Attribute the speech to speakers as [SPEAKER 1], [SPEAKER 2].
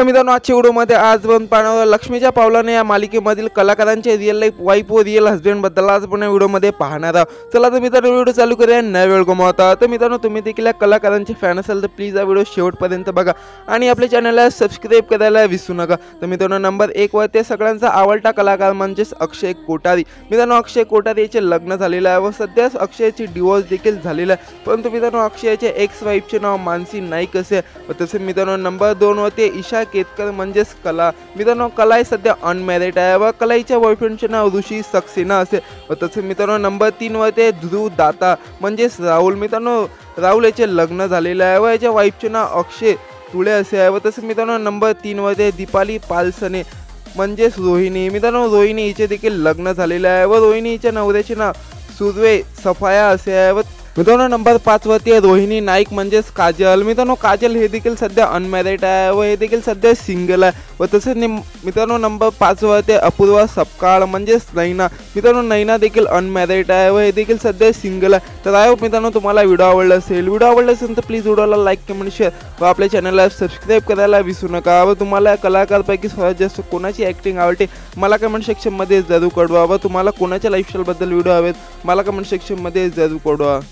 [SPEAKER 1] तर मित्रांनो आजच्या व्हिडिओमध्ये आज आपण पाहणार लक्ष्मीच्या पावलाने या मालिकेमधील कलाकारांचे रिअल लाईफ वाईफ व रिअल हस्बंड बद्दल आज आपण या व्हिडिओमध्ये पाहणार आहोत। चला तर मित्रांनो व्हिडिओ चालू करूया न वेळ गमावता। तर मित्रांनो तुम्ही देखील या कलाकारांचे फॅन असाल तर प्लीज हा व्हिडिओ शेवटपर्यंत बघा आणि आपल्या चॅनलला सबस्क्राइब करायला विसरू नका। तर मित्रांनो नंबर 1 वर ते सगळ्यांचा आवडता कलाकार म्हणजेच अक्षय कोठारी। मित्रांनो अक्षय कोठारी याचे लग्न झालेले आहे व सध्या अक्षयची डिवोर्स देखील झालेला आहे, परंतु मित्रांनो अक्षयच्या एक्स वाईफचे नाव मानसी नाईक असे व तसे मित्रांनो नंबर 2 वर ते ईशा केतकर म्हणजेच कला। मित्रांनो कला ही सध्या अनमॅरिड आहे व कलाईच्या बॉयफ्रेंडचे नाव ऋषी सक्सेना असे व तसे मित्रांनो नंबर 3 वर ते ध्रुव दाता म्हणजेच राहुल। मित्रांनो राहुल याचे लग्न झालेले आहे व याच्या वाईफचे नाव अक्षय तुळे असे आहे व तसे मित्रांनो नंबर 3 वर ते दीपाली पालसने म्हणजेच रोहिणी। मित्रांनो रोहिणी हिचे देखील लग्न झालेले आहे व रोहिणी हिच्या नवऱ्याचे नाव सुर्वे सफाया असे आहे व मित्रांनो नंबर 5 वरती रोहिणी नाईक म्हणजेच काजल। मित्रांनो काजल हे देखील सध्या अनमॅरिड आहे व हे देखील सध्या सिंगल आहे व तसेच मित्रांनो नंबर 5 वरती अपूर्वा सपकाळ म्हणजेच नैना। मित्रांनो नैना देखील अनमॅरिड आहे व हे देखील सध्या सिंगल आहे। तर आय होप मित्रांनो तुम्हाला व्हिडिओ आवडला असेल, तर प्लीज व्हिडिओला लाईक कमेंट शेअर व आपल्या चॅनलला सबस्क्राइब करायला विसरू नका व तुम्हाला कलाकारपैकी सर्वात जास्त कोणाची ॲक्टिंग आवडते मला कमेंट सेक्शनमध्ये जरूर कळवा व तुम्हाला कोणाच्या लाईफस्टाईल बद्दल व्हिडिओ हवेत मला कमेंट सेक्शनमध्ये जरूर कळवा।